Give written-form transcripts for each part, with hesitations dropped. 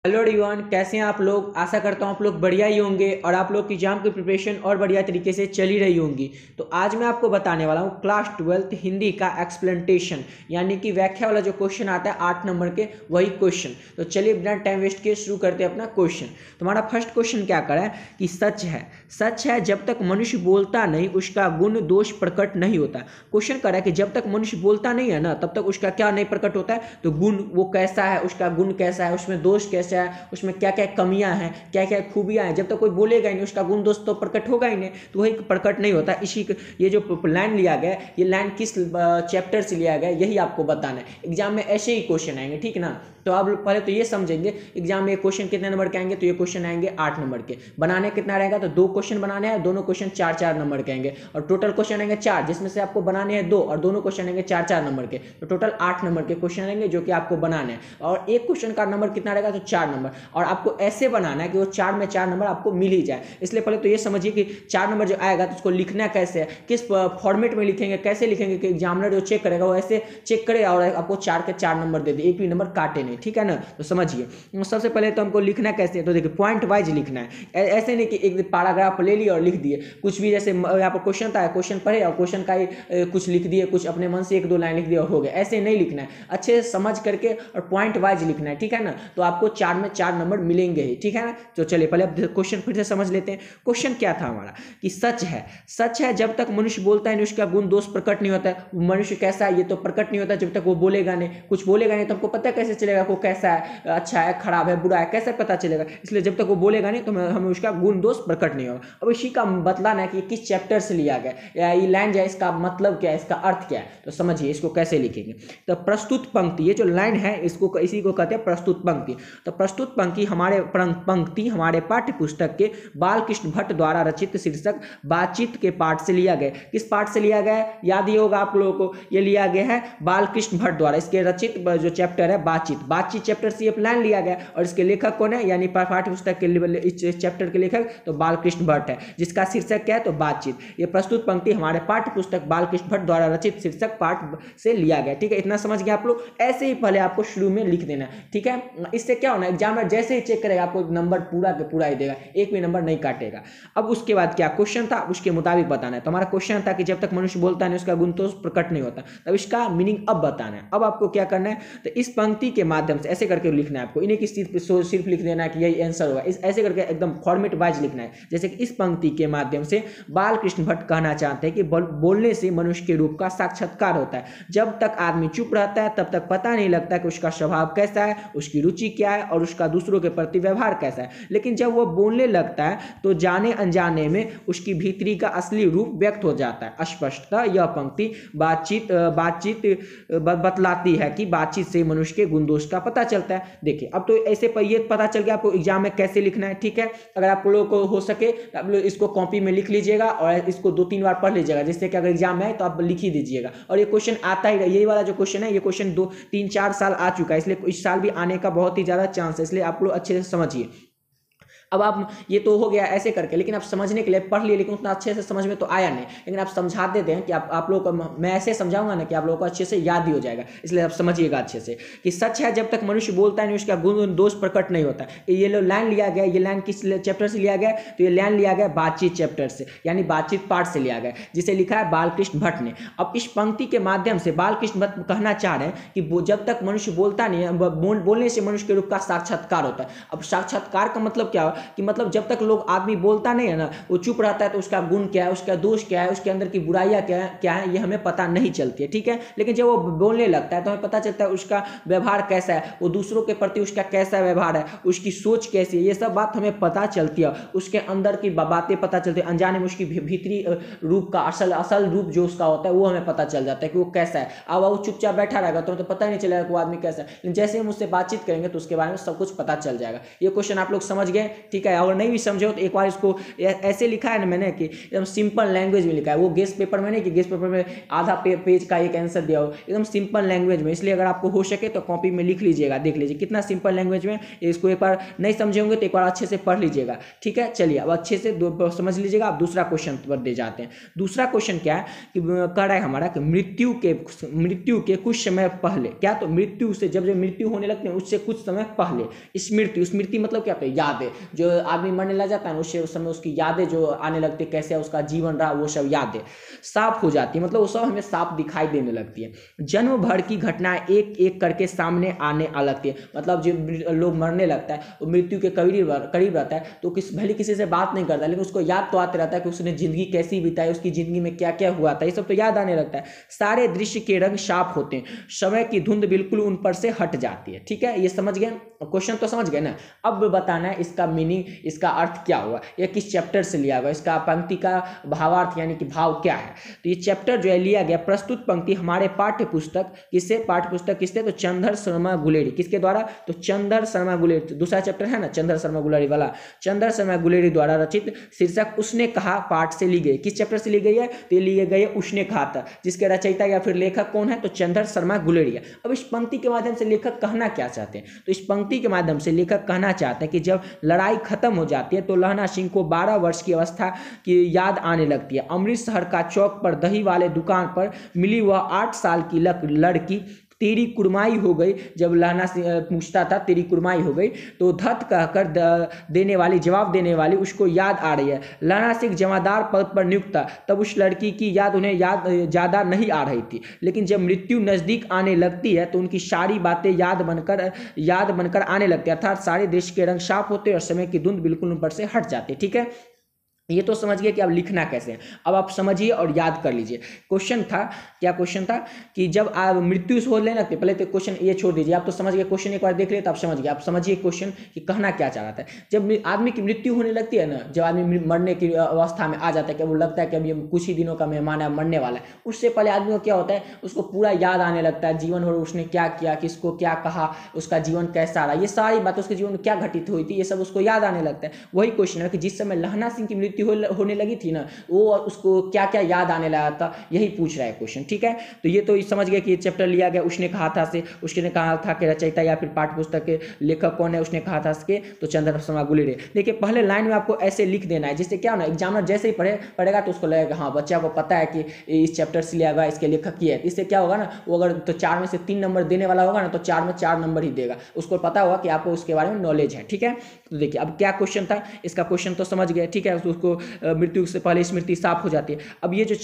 Hello everyone, कैसे हैं आप लोग। आशा करता हूं आप लोग बढ़िया ही होंगे और आप लोग की एग्जाम की प्रिपरेशन और बढ़िया तरीके से चली रही होंगी। तो आज मैं आपको बताने वाला हूं क्लास 12th हिंदी का एक्सप्लेनेशन यानी कि व्याख्या वाला जो क्वेश्चन आता है 8 नंबर के, वही क्वेश्चन। तो चलिए बिना टाइम वेस्ट किए शुरू करते हैं अपना क्वेश्चन। तुम्हारा फर्स्ट क्वेश्चन क्या करा है कि सच है जब तक मनुष्य बोलता नहीं उसका गुण दोष प्रकट नहीं होता। क्वेश्चन करा है कि जब तक मनुष्य बोलता नहीं है ना तब तक उसका क्या नहीं प्रकट होता है। तो गुण वो कैसा है, उसका गुण कैसा है, उसमें दोष कैसा है, उसमें क्या क्या कमियां हैं, क्या क्या खूबियां हैं। जब तक कोई बोलेगा ही नहीं उसका गुण दोष तो प्रकट होगा ही नहीं, तो वही प्रकट नहीं होता। ये जो लाइन लिया गया, ये लाइन किस चैप्टर से लिया गया यही आपको बताना है। एग्जाम में ऐसे ही क्वेश्चन आएंगे, ठीक ना। तो आप पहले तो ये समझेंगे एग्जाम में क्वेश्चन कितने नंबर के आएंगे। तो ये क्वेश्चन आएंगे 8 नंबर के। बनाने कितना रहेगा, तो 2 क्वेश्चन बनाने हैं, दोनों क्वेश्चन 4-4 नंबर के आएंगे और टोटल क्वेश्चन आएंगे 4, जिसमें से आपको बनाने हैं 2 और दोनों क्वेश्चन आएंगे 4-4 नंबर के। तो टोटल 8 नंबर के क्वेश्चन आएंगे जो कि आपको बनाने हैं। और एक क्वेश्चन का नंबर कितना रहेगा, तो 4 नंबर। और आपको ऐसे बनाना है कि वो 4 में 4 नंबर आपको मिल ही जाए। इसलिए पहले तो ये समझिए कि 4 नंबर जो आएगा तो उसको लिखना कैसे है, किस फॉर्मेट में लिखेंगे, कैसे लिखेंगे कि एग्जामिनर जो चेक करेगा वो ऐसे चेक करे और आपको 4 के 4 नंबर दे दे, एक भी नंबर काटे नहीं, ठीक है ना। तो समझिए सबसे पहले तो हमको लिखना कैसे है, तो देखिए पॉइंट वाइज लिखना है। ऐसे नहीं कि एक पैराग्राफ ले लिए और लिख दिए कुछ भी। जैसे यहाँ पर क्वेश्चन था, क्वेश्चन पढ़े और क्वेश्चन का ही कुछ लिख दिए, कुछ अपने मन से 1-2 लाइन लिख दिए और हो गया। ऐसे नहीं लिखना है, अच्छे से समझ करके और पॉइंट वाइज लिखना है, ठीक है ना। तो आपको 4 में 4 नंबर मिलेंगे ही, ठीक है ना। तो चलिए पहले अब क्वेश्चन फिर से समझ लेते हैं। क्वेश्चन क्या था हमारा कि सच है जब तक मनुष्य बोलता है नहीं उसका गुण दोष प्रकट नहीं होता है। मनुष्य कैसा है ये तो प्रकट नहीं होता जब तक वो बोलेगा नहीं, कुछ बोलेगा नहीं। तो हमको पता कैसे चलेगा वो कैसा है, अच्छा है, खराब है, बुरा है, कैसे पता चलेगा। इसलिए जब तक वो बोलेगा नहीं तो हमें उसका गुण दोष प्रकट नहीं होगा। अब इसी का बतलाना है कि किस चैप्टर से लिया गया या ये लाइन है, इसका मतलब क्या है, इसका अर्थ क्या है। तो समझिए इसको कैसे लिखेंगे। तो प्रस्तुत पंक्ति, ये जो लाइन है इसको इसी को कहते हैं प्रस्तुत पंक्ति। तो प्रस्तुत पंक्ति हमारे पाठ्य पुस्तक के बालकृष्ण भट्ट द्वारा रचित शीर्षक बातचीत के पाठ से लिया गया। किस पाठ से लिया गया है, याद ही होगा आप लोगों को, ये लिया गया है बालकृष्ण भट्ट द्वारा। इसके रचित जो चैप्टर है बातचीत चैप्टर से ये प्लान लिया गया और इसके लेखक कौन है, यानी पाठ्य पुस्तक के इस चैप्टर के लेखक तो बालकृष्ण भट्ट है, जिसका शीर्षक क्या है तो बातचीत। ये प्रस्तुत पंक्ति हमारे पाठ्य पुस्तक बालकृष्ण भट्ट द्वारा रचित शीर्षक पाठ से लिया गया, ठीक है। इतना समझ गए आप लोग। ऐसे ही पहले आपको शुरू में लिख देना, ठीक है। इससे क्या होना, एग्जामिनर जैसे ही चेक करेगा आपको नंबर पूरा के पूरा ही देगा, एक भी नंबर नहीं काटेगा। अब उसके बाद क्या क्वेश्चन था उसके मुताबिक बताना है। तो हमारा क्वेश्चन था कि जब तक मनुष्य बोलता नहीं उसका गुण दोष प्रकट नहीं होता। तब इसका मीनिंग अब बताना है। अब आपको क्या करना है, तो इस पंक्ति के माध्यम से ऐसे करके लिखना है आपको, इन्हीं की सिर्फ लिख देना है कि यही आंसर होगा। इस ऐसे करके एकदम फॉर्मेट वाइज लिखना है। जैसे कि इस पंक्ति के माध्यम से बालकृष्ण भट्ट कहना चाहते हैं कि बोलने से मनुष्य के रूप का साक्षात्कार होता है। जब तक आदमी चुप रहता है तब तक पता नहीं लगता कि उसका स्वभाव कैसा है, उसकी रुचि क्या है और उसका दूसरों के प्रति व्यवहार कैसा है। लेकिन जब वो बोलने लगता है तो जाने अनजाने में उसकी भीतरी का असली रूप व्यक्त हो जाता है। स्पष्टतः यह पंक्ति बातचीत बतलाती है कि बातचीत से मनुष्य के गुण दोष का पता चलता है। देखिए अब तो ऐसे पर ये पता चल गया आपको एग्जाम में कैसे लिखना है, ठीक है। अगर आप लोगों को हो सके तो आप लोग इसको कॉपी में लिख लीजिएगा और इसको 2-3 बार पढ़ लीजिएगा, जिससे कि अगर एग्जाम में आए तो आप लिख ही दीजिएगा। और ये क्वेश्चन आता ही, यही वाला जो क्वेश्चन है ये क्वेश्चन 2-3-4 साल आ चुका है, इसलिए इस साल भी आने का बहुत ही ज्यादा चांस है। इसलिए आप लोग अच्छे से समझिए। अब आप ये तो हो गया ऐसे करके, लेकिन आप समझने के लिए पढ़ लिए लेकिन उतना अच्छे से समझ में तो आया नहीं। लेकिन आप समझा देते हैं कि आप लोगों को मैं ऐसे समझाऊंगा ना कि आप लोगों को अच्छे से याद ही हो जाएगा। इसलिए आप समझिएगा अच्छे से कि सच है जब तक मनुष्य बोलता है नहीं उसका गुण दोष प्रकट नहीं होता। ये लो लाइन लिया गया, ये लाइन किस चैप्टर से लिया गया, तो ये लाइन लिया गया बातचीत चैप्टर से, यानी बातचीत पाठ से लिया गया, जिसे लिखा है बालकृष्ण भट्ट ने। अब इस पंक्ति के माध्यम से बालकृष्ण भट्ट कहना चाह रहे हैं कि जब तक मनुष्य बोलता नहीं है, बोलने से मनुष्य के रूप का साक्षात्कार होता है। अब साक्षात्कार का मतलब क्या है कि मतलब जब तक लोग आदमी बोलता नहीं है ना, वो चुप रहता है तो उसका गुण क्या है, उसका दोष क्या है, उसके अंदर की बुराइयां क्या है ये हमें पता नहीं चलती है, ठीक है। लेकिन जब वो बोलने लगता है तो हमें पता चलता है उसका व्यवहार कैसा है, वो दूसरों के प्रति उसका कैसा व्यवहार है, उसकी सोच कैसी है, ये सब बात हमें पता चलती है। उसके अंदर की बातें पता चलती है, अनजाने में उसकी भीतरी रूप का असल रूप जो उसका होता है वो हमें पता चल जाता है कि वो कैसा है। अब वो चुपचाप बैठा रहेगा तो पता ही नहीं चलेगा कि वो आदमी कैसा है, लेकिन जैसे हम उससे बातचीत करेंगे तो उसके बारे में सब कुछ पता चल जाएगा। ये क्वेश्चन आप लोग समझ गए, ठीक है। अगर नहीं भी समझे हो तो एक बार इसको ऐसे लिखा है ना मैंने कि एकदम सिंपल लैंग्वेज में लिखा है, वो गेस्ट पेपर में नहीं कि गेस्ट पेपर में आधा पेज का एक आंसर दिया हो, एकदम सिंपल लैंग्वेज में। इसलिए अगर आपको हो सके तो कॉपी में लिख लीजिएगा, देख लीजिए कितना सिंपल लैंग्वेज में। इसको एक बार नहीं समझे होंगे तो एक बार अच्छे से पढ़ लीजिएगा, ठीक है। चलिए अब अच्छे से समझ लीजिएगा। आप दूसरा क्वेश्चन पर दे जाते हैं। दूसरा क्वेश्चन क्या है कि कह रहा है हमारा कि मृत्यु के कुछ समय पहले, क्या तो मृत्यु से जब मृत्यु होने लगते हैं उससे कुछ समय पहले स्मृति मतलब क्या होता है, यादें। जो आदमी मरने लग जाता है ना उस समय उसकी यादें जो आने लगती है, कैसे उसका जीवन रहा, वो सब यादें साफ हो जाती है, मतलब वो सब हमें साफ दिखाई देने लगती है। जन्म भर की घटनाएं एक एक करके सामने आने लगती है, मतलब जो लोग मरने लगता है वो मृत्यु के करीब रहता है तो भले किसी से बात नहीं करता लेकिन उसको याद तो आते रहता है कि उसने जिंदगी कैसी बिताई, उसकी जिंदगी में क्या क्या हुआ था, ये सब तो याद आने लगता है। सारे दृश्य के रंग साफ होते हैं, समय की धुंध बिल्कुल उन पर से हट जाती है, ठीक है। ये समझ गए, क्वेश्चन तो समझ गए ना। अब बताना है इसका मीनिंग, इसका अर्थ क्या हुआ, यह किस चैप्टर से लिया गया, इसका पंक्ति का भावार्थ यानी कि भाव क्या है। तो ये चैप्टर जो है लिया गया, प्रस्तुत पंक्ति हमारे पाठ्य पुस्तक किससे, तो चंद्र शर्मा गुलेरी, किसके द्वारा, तो चंद्र शर्मा गुलेरी, दूसरा चैप्टर है ना चंद्र शर्मा गुलेरी वाला, चंद्र शर्मा गुलेरी द्वारा रचित, शीर्षक उसने कहा पाठ से ली गई। किस चैप्टर से ली गई है, तो ये लिए गई उसने कहा था, जिसके रचयिता या फिर लेखक कौन है, तो चंद्र शर्मा गुलेरी। अब इस पंक्ति के माध्यम से लेखक कहना क्या चाहते हैं, तो इस पंक्ति के माध्यम से लेखक कहना चाहते हैं कि जब लड़ाई खत्म हो जाती है तो लहना सिंह को 12 वर्ष की अवस्था की याद आने लगती है। अमृतसर का चौक पर दही वाले दुकान पर मिली वह 8 साल की लड़की तेरी कुड़माई हो गई। जब लहना सिंह पूछता था तेरी कुड़माई हो गई तो धत कहकर जवाब देने वाली उसको याद आ रही है। लहना सिंह जमादार पद पर नियुक्त था, तब उस लड़की की याद उन्हें ज़्यादा नहीं आ रही थी, लेकिन जब मृत्यु नज़दीक आने लगती है तो उनकी सारी बातें याद बनकर आने लगती है, अर्थात सारे दृश्य के रंग साफ होते और समय की धुंध बिल्कुल ऊपर से हट जाती है, ठीक है। ये तो समझ गए कि अब लिखना कैसे है। अब आप समझिए और याद कर लीजिए। क्वेश्चन था, क्या क्वेश्चन था कि जब आप मृत्यु से होने लगते, पहले तो क्वेश्चन ये छोड़ दीजिए, आप तो समझ गए, क्वेश्चन एक बार देख लिए तो आप समझ गए। आप समझिए क्वेश्चन कि कहना क्या चाह रहा था। जब आदमी की मृत्यु होने लगती है ना, जब आदमी मरने की अवस्था में आ जाता है कि वो लगता है कि अभी कुछ ही दिनों का मेहमान है, मरने वाला है, उससे पहले आदमी को क्या होता है, उसको पूरा याद आने लगता है जीवन भर उसने क्या किया, किसको क्या कहा, उसका जीवन कैसा रहा, ये सारी बातें उसके जीवन में क्या घटित हुई थी, ये सब उसको याद आने लगता है। वही क्वेश्चन है कि जिस समय लहना सिंह की मृत्यु होने लगी थी ना, वो उसको क्या क्या याद आने लगा था, यही पूछ रहा है क्वेश्चन, ठीक है। तो ये तो समझ गए कि ये चैप्टर लिया गया उसने कहा था से, उसने कहा था कि रचयिता या फिर पाठ्य पुस्तक के लेखक कौन है, उसने कहा था इसके, तो चंद्र शर्मा गुलेरी। देखिए पहले लाइन में आपको ऐसे लिख देना है, जिससे क्या ना एग्जामिनर जैसे ही पढ़ेगा तो उसको लगेगा हाँ बच्चा को पता है कि इस चैप्टर से लिया गया, इसके लेखक की है। इससे क्या होगा ना, वो अगर तो 4 में से 3 नंबर देने वाला होगा ना, तो 4 में 4 नंबर ही देगा, उसको पता होगा कि आपको उसके बारे में नॉलेज है, ठीक है। तो देखिए अब क्या क्वेश्चन था, इसका क्वेश्चन तो समझ गए, ठीक है। उसको मृत्यु से पहले स्मृति साफ हो जाती है। अब ये जो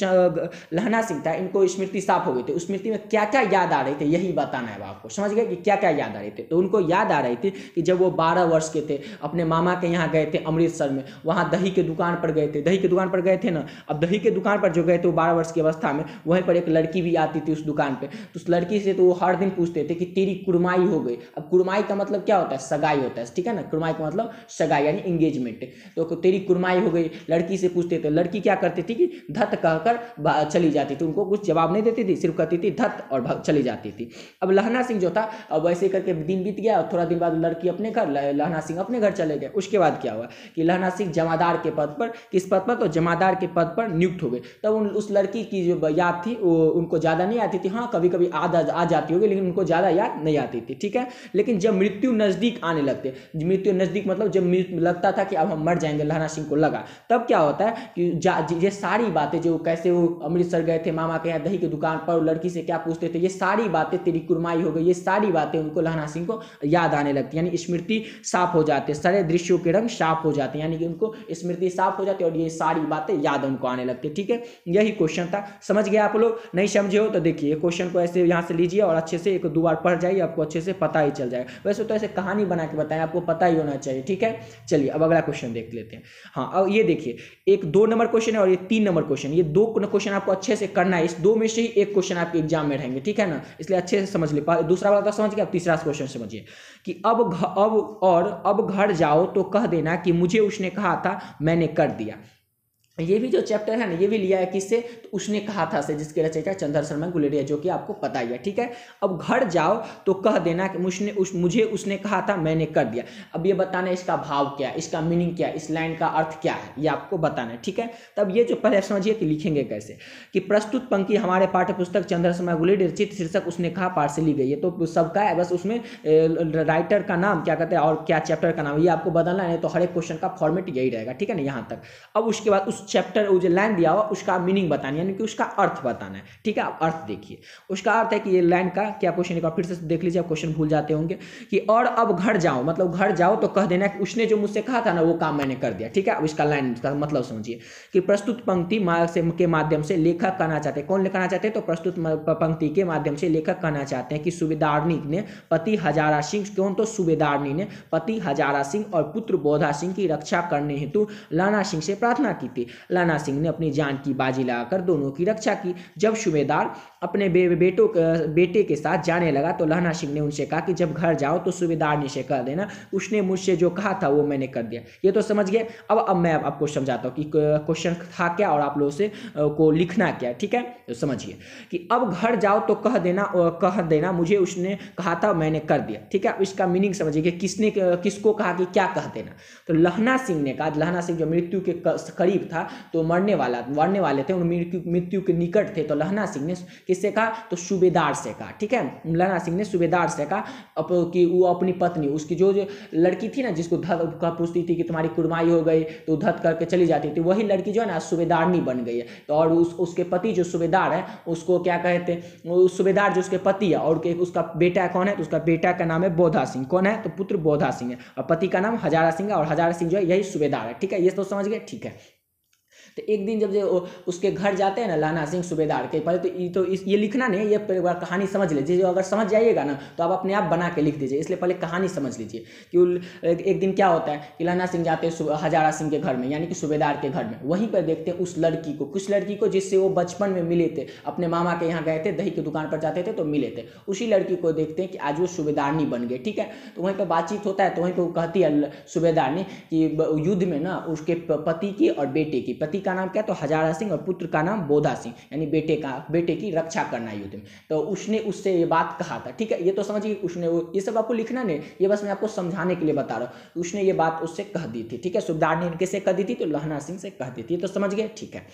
लहना सिंह था, इनको स्मृति साफ हो गई थी, उस स्मृति में क्या क्या याद आ रही थी, यही बताना है आपको, समझ गए कि क्या क्या याद आ रही थी। तो उनको याद आ रही थी कि जब वो 12 वर्ष के थे, अपने मामा के यहाँ गए थे अमृतसर में, वहाँ दही के दुकान पर गए थे, दही के दुकान पर गए थे ना। अब दही के दुकान पर जो गए थे वो 12 वर्ष की अवस्था में, वहीं पर एक लड़की भी आती थी उस दुकान पर, तो उस लड़की से तो वो हर दिन पूछते थे कि तेरी कुड़माई हो गई। अब कुड़माई का मतलब क्या होता है, सगाई होता है, ठीक है ना। कुड़माई का मतलब सगाई यानी एंगेजमेंट। तो तेरी कुड़माई हो गई, लड़की से पूछते थे। लड़की क्या करती थी कि धत कहकर चली जाती थी, उनको कुछ जवाब नहीं देती थी, सिर्फ कहती थी धत और चली जाती थी। अब लहना सिंह जो था, अब वैसे करके दिन बीत गया और थोड़ा दिन बाद लड़की अपने घर, लहना सिंह अपने घर चले गए। उसके बाद क्या हुआ कि लहना सिंह जमादार के पद पर, किस पद पर, तो जमादार के पद पर नियुक्त हो गए। तब उस लड़की की जो याद थी वो उनको ज़्यादा नहीं आती थी, हाँ कभी कभी आ जाती होगी, लेकिन उनको ज़्यादा याद नहीं आती थी, ठीक है। लेकिन जब मृत्यु नज़दीक आने लगते, मृत्यु नज़दीक मतलब जब लगता था कि अब हम मर जाएंगे, लहना सिंह को लगा, तब क्या होता है कि ये सारी बातें जो कैसे वो अमृतसर गए थे मामा के यहाँ दही की दुकान पर, लड़की से क्या पूछते थे, ये सारी बातें, तेरी कुड़माई हो गई, ये सारी बातें उनको लहना सिंह को याद आने लगती, यानी स्मृति साफ हो जाती है, सारे दृश्यों के रंग साफ हो जाते हैं, यानी कि उनको स्मृति साफ हो जाती है और ये सारी बातें याद उनको आने लगती है, ठीक है। यही क्वेश्चन था, समझ गए आप लोग। नहीं समझे हो तो देखिए क्वेश्चन को ऐसे यहाँ से लीजिए और अच्छे से 1-2 बार पढ़ जाइए, आपको अच्छे से पता ही चल जाएगा। वैसे तो ऐसे कहानी बना के बताएं, आपको पता ही होना चाहिए, ठीक है। चलिए अब अगला क्वेश्चन देख लेते हैं। हाँ अब ये देखिए, एक 2 नंबर क्वेश्चन है और ये 3 नंबर क्वेश्चन, ये 2 क्वेश्चन आपको अच्छे से करना है। इस 2 में से ही एक क्वेश्चन आपके एग्जाम में रहेंगे, ठीक है ना, इसलिए अच्छे से समझ ले। दूसरा वाला तो समझ गया, अब तीसरा क्वेश्चन समझिए कि अब घर जाओ तो कह देना कि मुझे उसने कहा था मैंने कर दिया। ये भी जो चैप्टर है ना, ये भी लिया है किससे, तो उसने कहा था से, जिसके रचयिता चंद्र शर्मा गुलेरिया, जो कि आपको पता ही है। ठीक है, अब घर जाओ तो कह देना कि मुझे उसने कहा था, मैंने कर दिया। अब ये बताना है इसका भाव क्या है, इसका मीनिंग क्या है, इस लाइन का अर्थ क्या है, ये आपको बताना है। ठीक है, तब ये जो पहले समझिए कि लिखेंगे कैसे, कि प्रस्तुत पंक्ति हमारे पाठ्य पुस्तक चंद्र शर्मा गुलेरिया रचित शीर्षक उसने कहा पाठ से ली गई है। तो सबका है, बस उसमें राइटर का नाम क्या कहते हैं और क्या चैप्टर का नाम, ये आपको बदलना है, तो हर एक क्वेश्चन का फॉर्मेट यही रहेगा। ठीक है ना, यहाँ तक। अब उसके बाद उस चैप्टर जो लाइन दिया हुआ उसका मीनिंग बताना, यानी कि उसका अर्थ बताना है। ठीक है, अब अर्थ देखिए, उसका अर्थ है कि ये लाइन का क्या क्वेश्चन है, फिर से देख लीजिए, आप क्वेश्चन भूल जाते होंगे, कि और अब घर जाओ, मतलब घर जाओ तो कह देना कि उसने जो मुझसे कहा था ना, वो काम मैंने कर दिया। ठीक है, अब इसका लाइन का मतलब समझिए, कि प्रस्तुत पंक्ति के माध्यम से लेखक कहना चाहते हैं, कौन कहना चाहते हैं, तो प्रस्तुत पंक्ति के माध्यम से लेखक कहना चाहते हैं कि सूबेदारनी ने पति हजारा सिंह, कौन, तो सूबेदारनी ने पति हजारा सिंह और पुत्र बोधा सिंह की रक्षा करने हेतु लाना सिंह से प्रार्थना की थी। लाना सिंह ने अपनी जान की बाजी लगाकर दोनों की रक्षा की। जब सूबेदार अपने बेटे के साथ जाने लगा तो लहना सिंह ने उनसे कहा कि जब घर जाओ तो सूबेदारनी से कह देना उसने मुझसे जो कहा था वो मैंने कर दिया। ये तो समझ गए। अब मैं आपको समझाता हूँ कि क्वेश्चन था क्या और आप लोगों से को लिखना क्या। ठीक है, तो समझिए कि अब घर जाओ तो कह देना मुझे उसने कहा था मैंने कर दिया। ठीक है, इसका मीनिंग समझिए कि किसने किसको कहा कि क्या कह देना। तो लहना सिंह ने कहा, लहना सिंह जो मृत्यु के करीब था, तो मरने वाले थे, मृत्यु के निकट थे, तो लहना सिंह ने किससे कहा, तो सूबेदार से कहा। ठीक है, लहना सिंह ने सूबेदार से कहा कि वो अपनी पत्नी, उसकी जो लड़की थी ना, जिसको धत पूछती थी कि तुम्हारी कुर्बाई हो गई, तो धत करके चली जाती थी, वही लड़की जो है ना सूबेदारनी बन गई है। तो और उसके पति जो सूबेदार है उसको क्या कहते हैं, उस सूबेदार जो उसके पति है, और उसका बेटा कौन है, तो उसका बेटा का नाम है बोधा सिंह। कौन है, तो पुत्र बोधा सिंह है, और पति का नाम हजारा सिंह है, और हजारा सिंह जो है यही सूबेदार है। ठीक है, ये तो समझ गए। ठीक है, तो एक दिन जब उसके घर जाते हैं ना लहना सिंह सूबेदार के, पहले तो ये लिखना नहीं है, ये कहानी समझ लीजिए। अगर समझ जाइएगा ना तो आप अपने आप बना के लिख दीजिए, इसलिए पहले कहानी समझ लीजिए कि एक दिन क्या होता है कि लहना सिंह जाते हैं हजारा सिंह के घर में, यानी कि सूबेदार के घर में। वहीं पर देखते हैं उस लड़की को जिससे वो बचपन में मिले थे, अपने मामा के यहाँ गए थे, दही की दुकान पर जाते थे तो मिले थे। उसी लड़की को देखते हैं कि आज वो सूबेदारनी बन गई। ठीक है, तो वहीं पर बातचीत होता है, तो वहीं पर वो कहती है सूबेदारनी कि युद्ध में ना उसके पति की और बेटे की, पति का नाम क्या, तो हजारा सिंह, और पुत्र का नाम बोधा सिंह, यानी बेटे की रक्षा करना युद्ध में। तो उसने उससे ये बात कहा था। ठीक है, ये तो समझिए उसने, ये सब आपको लिखना नहीं, ये बस मैं आपको समझाने के लिए बता रहा हूँ। उसने ये बात उससे कह दी थी। ठीक है, सूबेदारनी ने किससे कह दी थी, तो लहना सिंह से कह दी थी। ये तो समझ गए। ठीक है,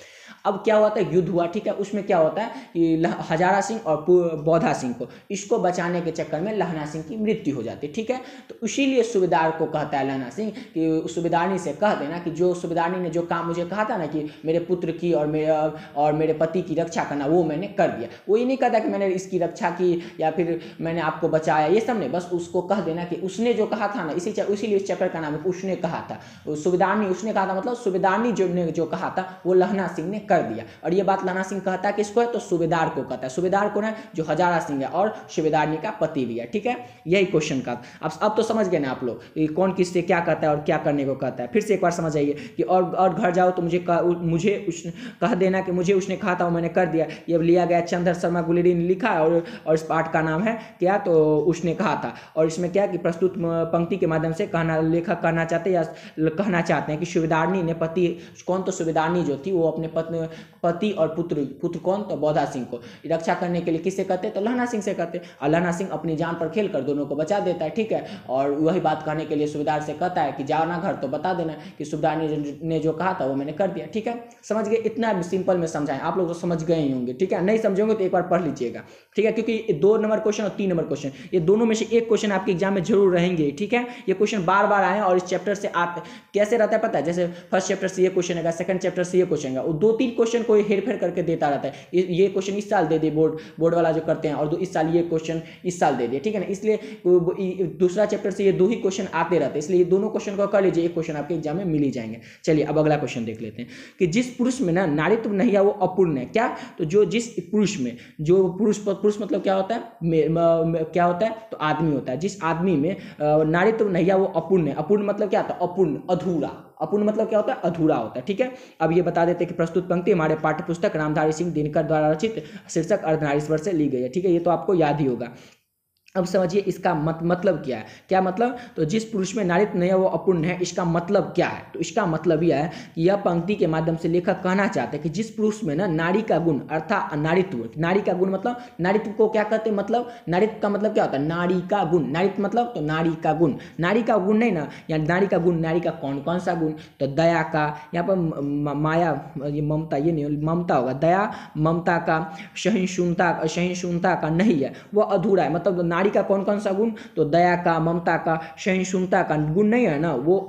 अब क्या होता है, युद्ध हुआ। ठीक है, उसमें क्या होता है कि हजारा सिंह और बोधा सिंह को, इसको बचाने के चक्कर में लहना सिंह की मृत्यु हो जाती है। ठीक है, तो इसीलिए सूबेदार को कहता है लहना सिंह कि सूबेदारनी से कह देना कि जो सूबेदारनी ने जो काम मुझे कहा था ना कि मेरे पुत्र की और मेरे पति की रक्षा करना, वो मैंने कर दिया। वो ये नहीं कहता कि मैंने इसकी रक्षा की या फिर मैंने आपको बचाया, ये सब नहीं, बस उसको कह देना कि उसने जो कहा था ना, इसीलिए इस चैप्टर का नाम है उसने कहा था। सूबेदारनी उसने कहा था, मतलब सूबेदारनी जो कहा था वो लहना सिंह ने कर दिया। और ये बात लहना सिंह कहता है किसको है, तो सूबेदार को कहता है। सूबेदार कौन है, जो हजारा सिंह है और सूबेदारनी का पति भी है। ठीक है, यही क्वेश्चन का अब तो समझ गए ना आप लोग कौन किससे क्या कहता है और क्या करने को कहता है। फिर से एक बार समझ आइए कि और घर जाओ तो मुझे कह देना कि मुझे उसने कहा था वो मैंने कर दिया। ये लिया गया चंद्र शर्मा गुलेरिया ने लिखा है, और इस पाठ का नाम है क्या, तो उसने कहा था। और इसमें क्या कि प्रस्तुत पंक्ति के माध्यम से लेखक कहना चाहते हैं कि सूबेदारनी ने पति, कौन, तो सूबेदारनी जो थी वो अपने पति और पुत्र कौन, तो बोधा सिंह को रक्षा करने के लिए किससे कहते, तो लहना सिंह से कहते। और लहना सिंह अपनी जान पर खेल कर दोनों को बचा देता है। ठीक है, और वही बात कहने के लिए सूबेदार से कहता है कि जाओ ना घर तो बता देना कि सूबेदारनी ने जो कहा था वो मैंने कर दिया। ठीक है, समझ गए। इतना सिंपल में समझाएं, आप लोग तो समझ गए ही होंगे। ठीक है, नहीं समझोगे तो एक बार पढ़ लीजिएगा। ठीक है, क्योंकि 2 नंबर क्वेश्चन और 3 नंबर क्वेश्चन, ये दोनों में से एक क्वेश्चन आपके एग्जाम में जरूर रहेंगे। ठीक है, ये क्वेश्चन बार बार आए और इस चैप्टर से आते कैसे रहता है पता है, जैसे फर्स्ट चैप्टर से ये क्वेश्चन है, सेकंड चैप्टर से ये क्वेश्चन है, 2-3 क्वेश्चन को हेर फेर करके देता रहता है। ये क्वेश्चन इस साल दे दे बोर्ड वाला जो करते हैं, और इस साल ये क्वेश्चन इस साल दे दिए। ठीक है ना, इसलिए दूसरा चैप्टर से ये 2 ही क्वेश्चन आते रहते हैं, इसलिए ये दोनों क्वेश्चन को कर लीजिए, एक क्वेश्चन आपके एग्जाम में मिल ही जाएंगे। चलिए अब अगला क्वेश्चन देख लेते हैं कि जिस पुरुष में ना नारीत्व नहीं है वो अपूर्ण है। क्या, तो जिस पुरुष में, जो पुरुष मतलब क्या होता है, क्या होता है, तो आदमी होता है। जिस आदमी में नारीत्व नहीं है वो अपूर्ण है। अपूर्ण मतलब क्या होता है, अपूर्ण, अधूरा। अपूर्ण मतलब क्या होता है, अधूरा होता है। ठीक है, अब ये बता देते हैं कि प्रस्तुत पंक्ति हमारे पाठ्य पुस्तक रामधारी सिंह दिनकर द्वारा रचित शीर्षक अर्धनारीश्वर से ली गई है। ठीक है, ये तो आपको याद ही होगा। अब समझिए इसका मतलब क्या है। क्या मतलब, तो जिस पुरुष में नारीत्व नहीं है वो अपूर्ण है। इसका मतलब क्या है, तो इसका मतलब यह है कि यह पंक्ति के माध्यम से लेखक कहना चाहते हैं कि जिस पुरुष में ना नारी का गुण अर्थात नारीत्व, नारी का गुण मतलब नारीत्व को क्या कहते हैं, मतलब नारीत्व का मतलब क्या होता है, नारी का गुण। नारीत्व मतलब तो नारी का गुण, नारी का गुण नहीं ना, या नारी का गुण, नारी का कौन कौन सा गुण, तो दया का, यहाँ पर माया, ये ममता, ये नहीं ममता होगा, दया ममता का, सहिष्णुता का नहीं है, वह अधूरा है। मतलब नारी का कौन कौन सा गुण, तो दया का, ममता का, सहिष्णुता का गुण नहीं है ना, वो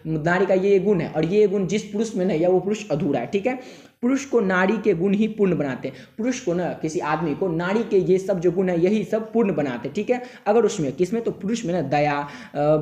नारी का ये गुण है, और ये गुण जिस पुरुष में नहीं है वो पुरुष अधूरा है। ठीक है, पुरुष को नारी के गुण ही पूर्ण बनाते हैं। पुरुष को ना, किसी आदमी को नारी के ये सब जो गुण है यही सब पूर्ण बनाते हैं। ठीक है, अगर उसमें किसमें, तो पुरुष में ना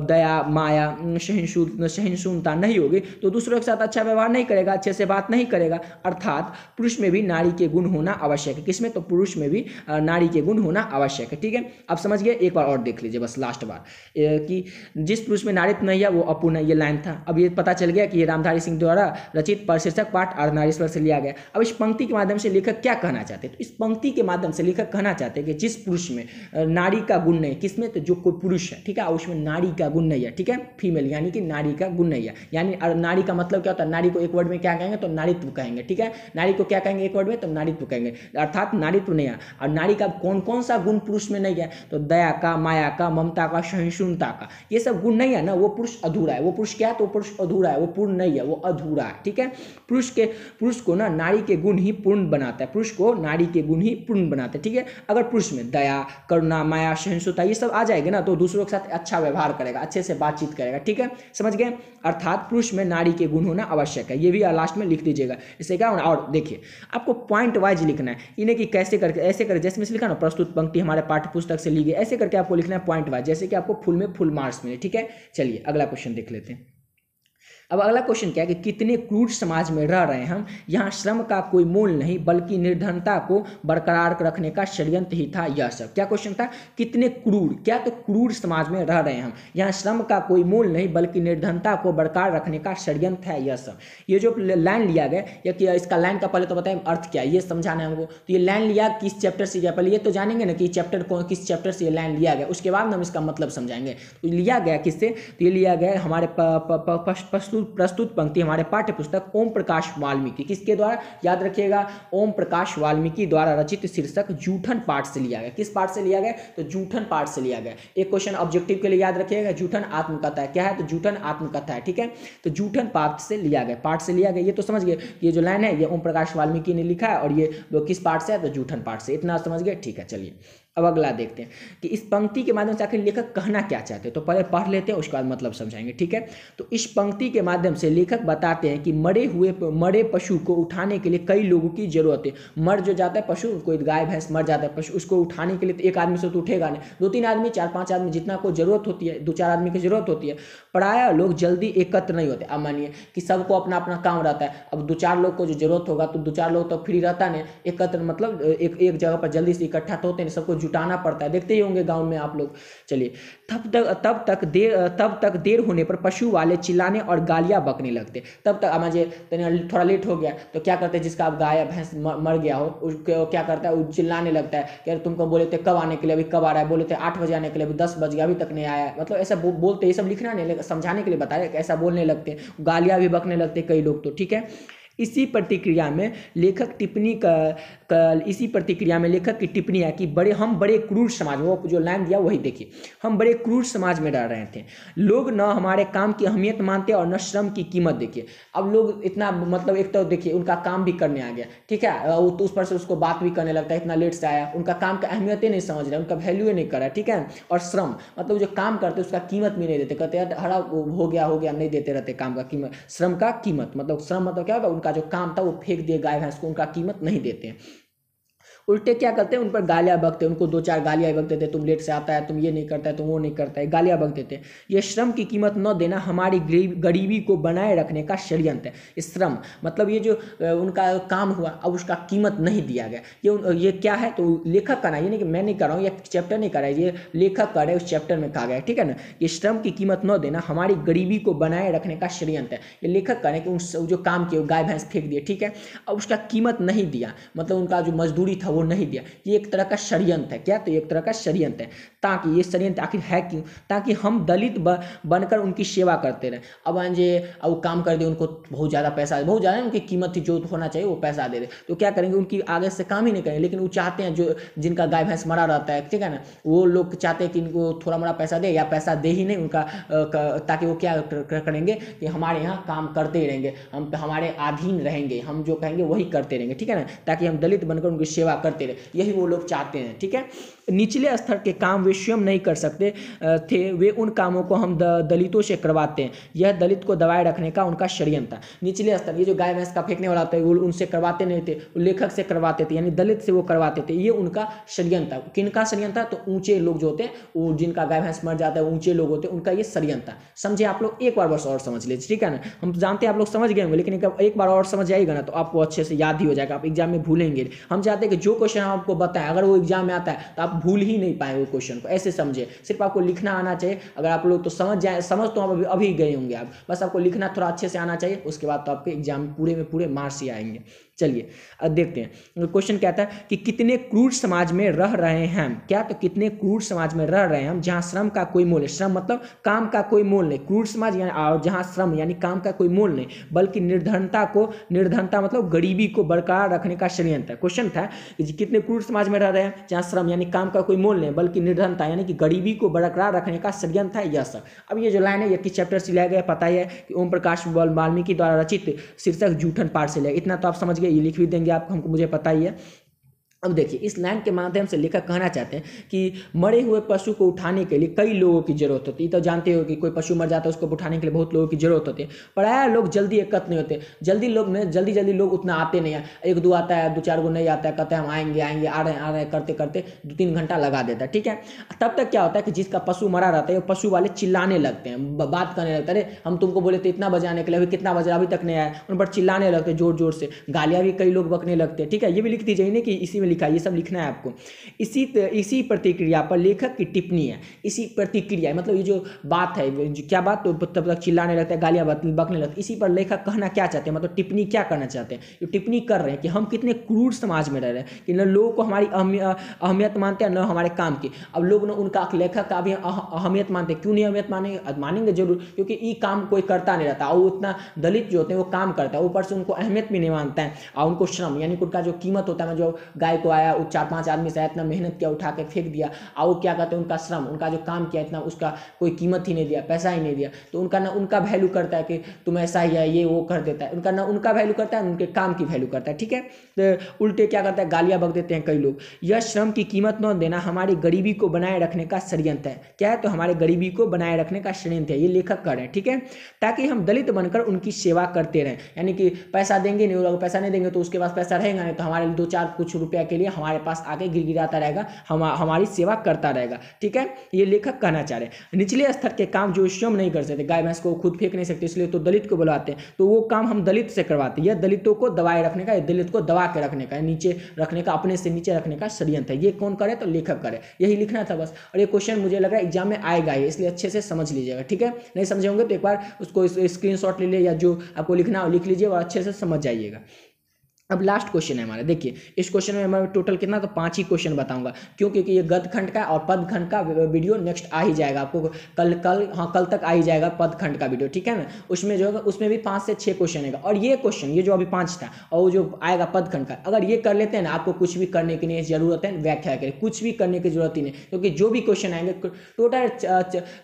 दया माया सहिष्णुता नहीं होगी तो दूसरों के साथ अच्छा व्यवहार नहीं करेगा, अच्छे से बात नहीं करेगा। अर्थात पुरुष में भी नारी के गुण होना आवश्यक है। किसमें, तो पुरुष में भी नारी के गुण होना आवश्यक है। ठीक है, अब समझ गए। एक बार और देख लीजिए बस लास्ट बार, कि जिस पुरुष में नारीत्व नहीं है वो अपूर्ण है, ये लाइन था। अब ये पता चल गया कि ये रामधारी सिंह द्वारा रचित परशीर्षक पाठ अर्धनारीश्वर से लिया गया। अब इस पंक्ति के माध्यम से लेखक क्या कहना चाहते हैं, तो इस पंक्ति के माध्यम से लेखक कहना चाहते हैं कि जिस पुरुष में नारी का गुण नहीं, किसमें, तो जो कोई पुरुष है, ठीक है, उसमें नारी का गुण नहीं है। ठीक है, फीमेल यानी कि नारी का गुण नहीं है। यानी नारी का मतलब क्या होता है, नारी को एक वर्ड में क्या कहेंगे, तो नारीत्व कहेंगे। ठीक है, नारी को क्या कहेंगे एक वर्ड में, तो नारीत्व कहेंगे, अर्थात नारीत्व नहीं है। और नारी का कौन कौन सा गुण पुरुष में नहीं है, तो दया का, माया का, ममता का, सहिष्णुता का, ये सब गुण नहीं है ना, वो पुरुष अधूरा है। वो पुरुष क्या है, तो पुरुष अधूरा है, वो पूर्ण नहीं है, वो अधूरा है। ठीक है, पुरुष को ना नारी के गुण ही पूर्ण बनाता है, पुरुष को नारी के गुण ही पूर्ण बनाते हैं। ठीक है, अगर पुरुष में दया, करुणा, माया, सहिष्णुता ये सब आ जाएगा ना, तो दूसरों के साथ अच्छा व्यवहार करेगा, अच्छे से बातचीत करेगा। ठीक है, समझ गए। अर्थात पुरुष में नारी के गुण होना आवश्यक है। ये भी लास्ट में लिख दीजिएगा। इससे क्या होना, और देखिए आपको पॉइंट वाइज लिखना है, इन्हें कि कैसे करके, ऐसे करके जैसे में लिखा ना, प्रस्तुत पंक्ति हमारे पाठ्य पुस्तक से ली गई, ऐसे करके आपको लिखना है पॉइंट वाइज, जैसे कि आपको फुल में फुल मार्क्स मिले। ठीक है, चलिए अगला क्वेश्चन देख लेते हैं। अब अगला क्वेश्चन क्या है कि कितने क्रूर समाज में रह रहे हैं हम, यहाँ श्रम का कोई मूल नहीं बल्कि निर्धनता को बरकरार रखने का षड्यंत्र ही था यह सब। क्या क्वेश्चन था, कितने क्रूर, क्या तो क्रूर समाज में रह रहे हैं हम, यहाँ श्रम का कोई मूल नहीं बल्कि निर्धनता को बरकरार रखने का षड्यंत्र है यह सब। ये जो लाइन लिया गया, या कि इसका लाइन का पहले तो बताएं अर्थ क्या है, ये समझाना है हमको। तो ये लाइन लिया किस चैप्टर से गया, पहले ये तो जानेंगे ना कि चैप्टर कौन, किस चैप्टर से ये लाइन लिया गया, उसके बाद हम इसका मतलब समझाएंगे। तो लिया गया किससे, तो ये लिया गया हमारे प्रस्तुत पंक्ति हमारे पाठ्य पुस्तक ओम प्रकाश वाल्मीकि, किसके द्वारा, याद रखिएगा, ओम प्रकाश वाल्मीकि द्वारा रचित शीर्षक जूठन पाठ से लिया गया। किस पाठ से लिया गया, तो जूठन पाठ से लिया गया। एक क्वेश्चन ऑब्जेक्टिव के लिए याद रखिएगा, जूठन आत्मकथा है, क्या है, तो जूठन आत्मकथा है। ठीक है, तो जूठन पाठ से लिया गया, पाठ से लिया गया, ये तो समझ गए। ये जो लाइन है ये ओम प्रकाश वाल्मीकि ने लिखा है, और ये किस पाठ से है, तो जूठन पाठ से, इतना समझ गए। ठीक है, चलिए अब अगला देखते हैं कि इस पंक्ति के माध्यम से आखिर लेखक कहना क्या चाहते हैं। तो पहले पढ़ लेते हैं, उसके बाद मतलब समझाएंगे। ठीक है, तो इस पंक्ति के माध्यम से लेखक बताते हैं कि मरे पशु को उठाने के लिए कई लोगों की जरूरत है। मर जो जाता है पशु, कोई गाय भैंस मर जाता है पशु, उसको उठाने के लिए तो एक आदमी से तो उठेगा नहीं, 2-3 आदमी, 4-5 आदमी, जितना को जरूरत होती है, 2-4 आदमी की जरूरत होती है। प्रायः लोग जल्दी एकत्र नहीं होते। अब मानिए कि सबको अपना अपना काम रहता है, अब 2-4 लोग को जो जरूरत होगा तो 2-4 लोग तो फ्री रहता नहीं, एकत्र मतलब एक जगह पर जल्दी से इकट्ठा तो होते नहीं, सबको जुटाना पड़ता है, देखते ही होंगे गांव में आप लोग। चलिए, तब तक देर होने पर पशु वाले चिल्लाने और गालियां बकने लगते। तब तक मुझे थोड़ा लेट हो गया तो क्या करते हैं, जिसका अब गाय भैंस मर गया हो उसको क्या करता है, वो चिल्लाने लगता है कि तुमको बोले थे कब आने के लिए, अभी कब आ रहा है, बोले थे 8 बजे आने के लिए, अभी 10 बज गया अभी तक नहीं आया। मतलब ऐसा बोलते, ये सब लिखना नहीं, समझाने के लिए बताया, ऐसा बोलने लगते हैं, गालियां भी बकने लगते कई लोग तो। ठीक है, इसी प्रतिक्रिया में लेखक की टिप्पणी है कि हम बड़े क्रूर समाज में, वो जो लाइन दिया वही देखिए, हम बड़े क्रूर समाज में रह रहे थे। लोग न हमारे काम की अहमियत मानते और न श्रम की कीमत। देखिए अब लोग इतना, मतलब एक तो देखिए उनका काम भी करने आ गया, ठीक है, तो उस पर से उसको बात भी करने लगता है, इतना लेट से आया, उनका काम का अहमियत ही नहीं समझ रहे, उनका वैल्यू ही नहीं कर रहा है। ठीक है, और श्रम मतलब जो काम करते उसका कीमत भी नहीं देते, कहते हैं हरा हो गया, नहीं देते रहते काम का कीमत, श्रम का कीमत, मतलब श्रम मतलब क्या होता है, उनका जो काम था वो फेंक दिए गाय भैंस को, उनका कीमत नहीं देते हैं। उल्टे क्या करते हैं, उन पर गालियां बकते हैं, उनको 2-4 गालियां बकते थे, तुम लेट से आता है, तुम ये नहीं करता है, तुम वो नहीं करता है, गालियां बक देते हैं। ये श्रम की कीमत न देना हमारी गरीबी को बनाए रखने का षड्यंत्र है। श्रम मतलब ये जो उनका काम हुआ, अब उसका कीमत नहीं दिया गया, ये क्या है, तो लेखक का ना, ये नहीं कि मैं नहीं कर रहा हूँ, ये चैप्टर नहीं कर रहा है, ये लेखक कर रहे हैं, उस चैप्टर में कहा गया, ठीक है ना। ये श्रम की कीमत न देना हमारी गरीबी को बनाए रखने का षड्यंत्र है। ये लेखक कर रहे हैं कि जो काम किए गाय भैंस फेंक दिए, ठीक है, अब उसका कीमत नहीं दिया, मतलब उनका जो मजदूरी था वो नहीं दिया। ये एक तरह का षड्यंत्र है। क्या? तो ये एक तरह का षड्यंत्र है। ताकि ये षड्यंत्र आखिर है क्यों? ताकि हम दलित बनकर उनकी सेवा करते रहे। अब अब वो काम कर दे, उनको बहुत ज़्यादा पैसा, बहुत ज़्यादा उनकी कीमत थी, जो होना चाहिए वो पैसा दे दे, तो क्या करेंगे, उनकी आगे से काम ही नहीं करेंगे। लेकिन वो चाहते हैं जो जिनका गाय भैंस मरा रहता है, ठीक है ना, वो लोग चाहते हैं कि इनको थोड़ा मोड़ा पैसा दे या पैसा दे ही नहीं उनका, ताकि वो क्या करेंगे कि हमारे यहाँ काम करते ही रहेंगे, हम हमारे अधीन रहेंगे, हम जो कहेंगे वही करते रहेंगे, ठीक है ना, ताकि हम दलित बनकर उनकी सेवा करते रहे। यही वो लोग चाहते हैं, ठीक है। निचले स्तर के काम वे स्वयं नहीं कर सकते थे, वे उन कामों को हम दलितों से करवाते हैं। यह दलित को दबाए रखने का उनका षड्यंत्र था। निचले स्तर, ये जो गाय भैंस का फेंकने वाला होता है, वो उनसे करवाते नहीं थे, वो लेखक से करवाते थे, यानी दलित से वो करवाते थे। ये उनका षड्यंत्र था। किनका षड्यंत्र? तो ऊंचे लोग जो होते हैं, वो जिनका गाय भैंस मर जाता है, ऊंचे लोग होते हैं, उनका ये षड्यंत्र था। समझे आप लोग? एक बार बस और समझ लीजिए, ठीक है ना। हम जानते हैं आप लोग समझ गए होंगे, लेकिन एक बार और समझ जाएगा ना तो आपको अच्छे से याद ही हो जाएगा, आप एग्जाम में भूलेंगे। हम चाहते हैं कि जो क्वेश्चन हम आपको बताएं, अगर वो एग्जाम में आता है तो आप भूल ही नहीं पाए वो क्वेश्चन को। ऐसे समझे, सिर्फ आपको लिखना आना चाहिए। अगर आप लोग तो समझ जाए, समझ तो आप अभी गए होंगे आप, बस आपको लिखना थोड़ा अच्छे से आना चाहिए, उसके बाद तो आपके एग्जाम पूरे में पूरे मार्क्स ही आएंगे। चलिए अब देखते हैं क्वेश्चन क्या था कि कितने क्रूर समाज में रह रहे हैं। क्या? तो कितने क्रूर समाज में रह रहे हैं हम जहां श्रम का कोई मोल है। श्रम मतलब काम का कोई मोल नहीं, क्रूर समाज यानी, और जहां श्रम यानी काम का कोई मोल नहीं, बल्कि निर्धनता मतलब गरीबी को बरकरार रखने का षड्यंत्र है। क्वेश्चन था कि कितने क्रूर समाज में रह रहे हैं जहां श्रम यानी काम का कोई मोल नहीं, बल्कि निर्धनता यानी कि गरीबी को बरकरार रखने का षड्यंत्र है यह सब। अब ये जो लाइन है ये किस चैप्टर से लिया गया पता ही है कि ओम प्रकाश वाल्मीकि द्वारा रचित शीर्षक जूठन पाठ से लिया। इतना तो आप समझ गए, ये लिख भी देंगे आप, हमको मुझे पता ही है। अब देखिए, इस लाइन के माध्यम से लेखक कहना चाहते हैं कि मरे हुए पशु को उठाने के लिए कई लोगों की जरूरत होती है। तो जानते हो कि कोई पशु मर जाता है, उसको उठाने के लिए बहुत लोगों की जरूरत होती है। प्रायः लोग जल्दी एकत्र नहीं होते, जल्दी लोग उतना आते नहीं है। एक दो आता है, दो चार गो नहीं आता है, कहते हैं हम आएंगे आ रहे हैं करते करते 2-3 घंटा लगा देता है, ठीक है। तब तक क्या होता है कि जिसका पशु मरा रहता है, वो पशु वाले चिल्लाने लगते हैं, बात करने लगते हैं, अरे हम तुमको बोले थे इतना बजे आने के लिए, अभी कितना बजे, अभी तक नहीं आया। उन पर चिल्लाने लगते हैं जोर जोर से, गालियाँ भी कई लोग बकने लगते हैं, ठीक है। ये भी लिख दीजिए, नहीं कि इसी में लिखा है, ये सब लिखना है आपको। इसी प्रतिक्रिया पर लेखक की टिप्पणी है। इसी प्रतिक्रिया मतलब ये जो बात है, क्या बात, तो तब तक चिल्लाने लगता है, गालियां बकने लगता है। इसी पर लेखक कहना क्या चाहते हैं, मतलब टिप्पणी क्या करना चाहते हैं। ये टिप्पणी कर रहे हैं कि हम कितने क्रूर समाज में रह रहे हैं, कि न लोगों को हमारी अहमियत मानते हैं, न हमारे काम की। अब लोग न उनका, लेखक का भी अहमियत मानते हैं। क्यों नहीं अहमियत मानेंगे जरूर, क्योंकि ये काम कोई करता नहीं रहता, और उतना दलित जो होते हैं वो काम करता है, ऊपर से उनको अहमियत भी नहीं मानता है, और उनको श्रम यानी उनका जो कीमत होता है, जो गाय को आया 4-5 आदमी से इतना मेहनत किया, उठा के फेंक दिया, और वो क्या कहते हैं, उनका श्रम, उनका जो काम किया, इतना उसका कोई कीमत ही नहीं दिया, पैसा ही नहीं दिया, तो उनका ना उनका वैल्यू करता है कि तुम ऐसा ही है, ये वो कर देता है। उनका ना उनका वैल्यू करता है, उनके काम की वैल्यू करता है, ठीक है। तो उल्टे क्या करता है, गालियां बक देते हैं कई लोग। यह श्रम की कीमत न देना हमारी गरीबी को बनाए रखने का षड्यंत्र है। क्या है? तो हमारे गरीबी को बनाए रखने का षड्यंत्र है, ये लेखक कर रहे हैं, ठीक है। ताकि हम दलित बनकर उनकी सेवा करते रहें, यानी कि पैसा देंगे नहीं, अगर पैसा नहीं देंगे तो उसके पास पैसा रहेगा नहीं, तो हमारे 2-4 कुछ रुपया के लिए हमारे पास आके गिड़गिड़ाता रहेगा, हमारी सेवा करता रहेगा, ठीक है। ये लेखक कहना चाह रहे हैं। निचले स्तर के काम जो स्वयं नहीं कर सकते, गाय भैंस को खुद फेंक नहीं सकते, इसलिए तो दलित को बुलाते हैं, तो वो काम हम दलित से करवाते हैं। यह दलितों को दबाए रखने का, दलित को दबा के रखने का, नीचे रखने का, अपने से नीचे रखने का षड्यंत्र है। ये कौन करे? तो लेखक करे। यही लिखना था बस, और ये क्वेश्चन मुझे लगा एग्जाम में आएगा ही, इसलिए अच्छे से समझ लीजिएगा, ठीक है। नहीं समझे होंगे तो एक बार उसको स्क्रीनशॉट ले लीजिए, या जो आपको लिखना हो लिख लीजिए और अच्छे से समझ जाइएगा। अब लास्ट क्वेश्चन है हमारा, देखिए इस क्वेश्चन में मैं टोटल कितना, तो 5 ही क्वेश्चन बताऊंगा, क्योंकि ये गद्य खंड का और पद खंड का वीडियो नेक्स्ट आ ही जाएगा आपको, कल तक आ ही जाएगा पद खंड का वीडियो, ठीक है ना। उसमें जो होगा उसमें भी 5 से 6 क्वेश्चन है, और ये क्वेश्चन, ये जो अभी 5 था, और वो जो आएगा पद खंड का, अगर ये कर लेते हैं ना, आपको कुछ भी करने की नहीं जरूरत है, व्याख्या के लिए कुछ भी करने की जरूरत ही नहीं, क्योंकि जो भी क्वेश्चन आएंगे टोटल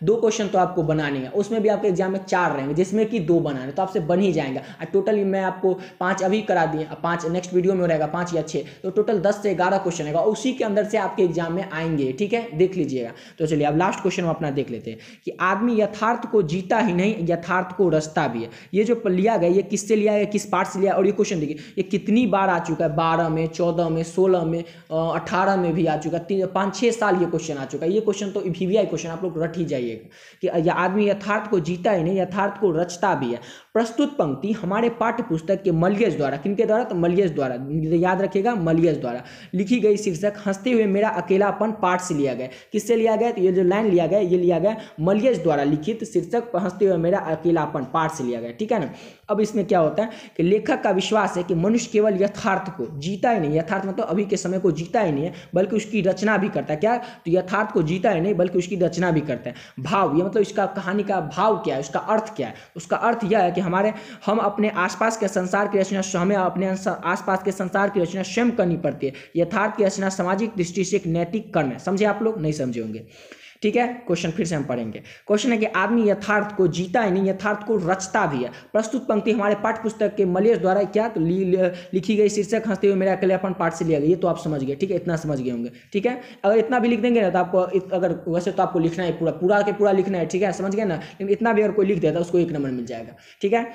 2 क्वेश्चन तो आपको बनाने हैं, उसमें भी आपके एग्जाम में 4 रहेंगे, जिसमें कि 2 बनाने, तो आपसे बन ही जाएगा। टोटली मैं आपको 5 अभी करा दिए, 5 नेक्स्ट वीडियो में रहेगा, 5 या 6, तो टोटल 10 से 11 क्वेश्चन है, उसी के अंदर से आपके एग्जाम में आएंगे, ठीक है, देख लीजिएगा। तो चलिए अब लास्ट क्वेश्चन हम अपना देख लेते हैं कि आदमी यथार्थ को जीता ही नहीं, यथार्थ को रचता भी है। ये जो लिया गया, ये किससे लिया है, किस पार्ट से लिया, और ये क्वेश्चन देखिए ये कितनी बार आ चुका है, 12 में, 14 में, 16 में, 18 में भी आ चुका है, 5-6 साल ये क्वेश्चन आ चुका है। ये क्वेश्चन तो VVI क्वेश्चन आप लोग रट ही जाइएगा कि आदमी यथार्थ को जीता ही नहीं, यथार्थ को रचता भी है। प्रस्तुत पंक्ति हमारे पाठ्य पुस्तक के मलियस द्वारा, किनके द्वारा, तो मलियस द्वारा, याद रखिएगा मलियस द्वारा लिखी गई शीर्षक हंसते हुए मेरा अकेलापन पाठ से लिया गया। किससे लिया गया, तो ये जो लाइन लिया गया ये लिया गया मलियस द्वारा लिखित शीर्षक हंसते हुए मेरा अकेलापन पाठ से लिया गया, ठीक है ना। अब इसमें क्या होता है कि लेखक का विश्वास है कि मनुष्य केवल यथार्थ को जीता ही नहीं, यथार्थ मतलब अभी के समय को जीता ही नहीं है बल्कि उसकी रचना भी करता है। क्या, तो यथार्थ को जीता ही नहीं बल्कि उसकी रचना भी करता है। भाव, ये मतलब इसका कहानी का भाव क्या है, उसका अर्थ क्या है, उसका अर्थ यह है कि हम अपने आसपास के संसार की रचना, हमें अपने आसपास के संसार की रचना स्वयं करनी पड़ती है। यथार्थ की रचना सामाजिक दृष्टि से एक नैतिक कर्म है। समझे आप लोग, नहीं समझे होंगे, ठीक है। क्वेश्चन फिर से हम पढ़ेंगे। क्वेश्चन है कि आदमी यथार्थ को जीता ही नहीं, यथार्थ को रचता भी है। प्रस्तुत पंक्ति हमारे पाठ्य पुस्तक के मलियस द्वारा क्या, तो लिखी गई शीर्षक हंसते हुए मेरा अकेलापन पाठ से लिया गया। ये तो आप समझ गए, ठीक है, इतना समझ गए होंगे, ठीक है। अगर इतना भी लिख देंगे ना तो आपको, अगर वैसे तो आपको लिखना है पूरा के पूरा लिखना है, ठीक है, समझ गए ना, लेकिन इतना भी अगर कोई लिख देता है उसको 1 नंबर मिल जाएगा, ठीक है।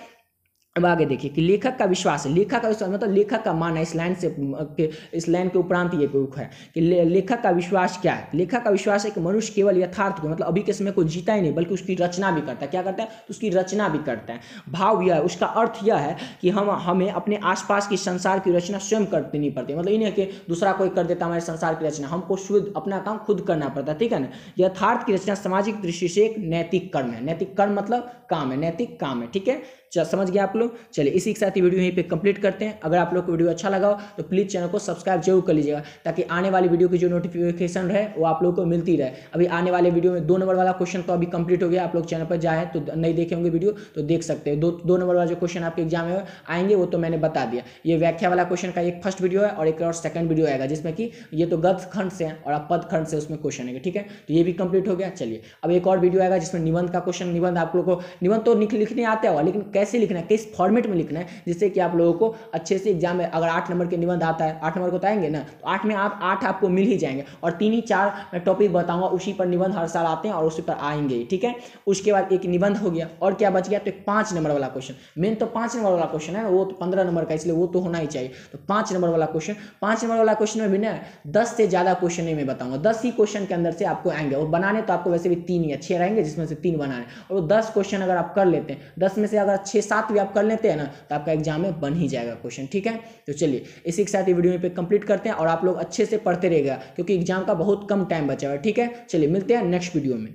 अब आगे देखिए कि लेखक का विश्वास है, लेखक का विश्वास मतलब लेखक का मानना, इस लाइन के उपरांत ये रुख है कि लेखक का विश्वास क्या है। लेखक का विश्वास है कि मनुष्य केवल यथार्थ को, मतलब अभी के समय को जीता ही नहीं बल्कि उसकी रचना भी करता है। क्या करता है, तो उसकी रचना भी करता है। भाव यह है, उसका अर्थ यह है कि हमें अपने आसपास की संसार की रचना स्वयं करनी नहीं पड़ती, मतलब ये नहीं कि दूसरा कोई कर देता हमारे संसार की रचना, हमको शुद्ध अपना काम खुद करना पड़ता है, ठीक है ना। यथार्थ की रचना सामाजिक दृष्टि से एक नैतिक कर्म है। नैतिक कर्म मतलब काम है, नैतिक काम है, ठीक है। समझ गए आप लोग। चलिए इसी के साथ ये वीडियो यहीं पे कंप्लीट करते हैं। अगर आप लोग को वीडियो अच्छा लगा हो तो प्लीज़ चैनल को सब्सक्राइब जरूर कर लीजिएगा ताकि आने वाली वीडियो की जो नोटिफिकेशन रहे वो आप लोगों को मिलती रहे। अभी आने वाले वीडियो में 2 नंबर वाला क्वेश्चन तो अभी कंप्लीट हो गया। आप लोग चैनल पर जाए तो नहीं देखे होंगे वीडियो तो देख सकते हैं। 2 नंबर वाला जो क्वेश्चन आपके एग्जाम में आएंगे वो तो मैंने बता दिया। ये व्याख्या वाला क्वेश्चन का एक फर्स्ट वीडियो है और एक और सेकंड वीडियो आएगा जिसमें कि ये तो गद्य खंड से है और आप पद खंड से उसमें क्वेश्चन है, ठीक है। तो ये भी कंप्लीट हो गया। चलिए अब एक और वीडियो आएगा जिसमें निबंध का क्वेश्चन, निबंध आप लोग को निबंध तो लिखने आता होगा लेकिन कैसे लिखना है, किस फॉर्मेट में लिखना है जिससे कि आप लोगों को अच्छे से एग्जाम में, अगर 8 नंबर के निबंध आता है, 8 नंबर को तो आएंगे ना, तो 8 में आप 8 आपको मिल ही जाएंगे और 3 ही 4 मैं टॉपिक बताऊंगा, उसी पर निबंध हर साल आते हैं और उसी पर आएंगे, ठीक है। उसके बाद एक निबंध हो गया और क्या बच गया, तो एक 5 नंबर वाला क्वेश्चन। मेन तो 5 नंबर वाला क्वेश्चन है ना, वो तो 15 नंबर का, इसलिए वो तो होना ही चाहिए। तो 5 नंबर वाला क्वेश्चन, 5 नंबर वाला क्वेश्चन में भी ना 10 से ज्यादा क्वेश्चन नहीं मैं बताऊंगा, 10 ही क्वेश्चन के अंदर से आपको आएंगे और बनाने तो आपको वैसे भी 3 ही अच्छे रहेंगे जिसमें से 3 बनाने, और वो 10 क्वेश्चन अगर आप कर लेते हैं, 10 में से अगर 6-7 भी आप कर लेते हैं ना तो आपका एग्जाम में बन ही जाएगा क्वेश्चन, ठीक है। तो चलिए इसी के साथ ये वीडियो पे कंप्लीट करते हैं और आप लोग अच्छे से पढ़ते रहिएगा क्योंकि एग्जाम का बहुत कम टाइम बचा हुआ है, ठीक है। चलिए मिलते हैं नेक्स्ट वीडियो में।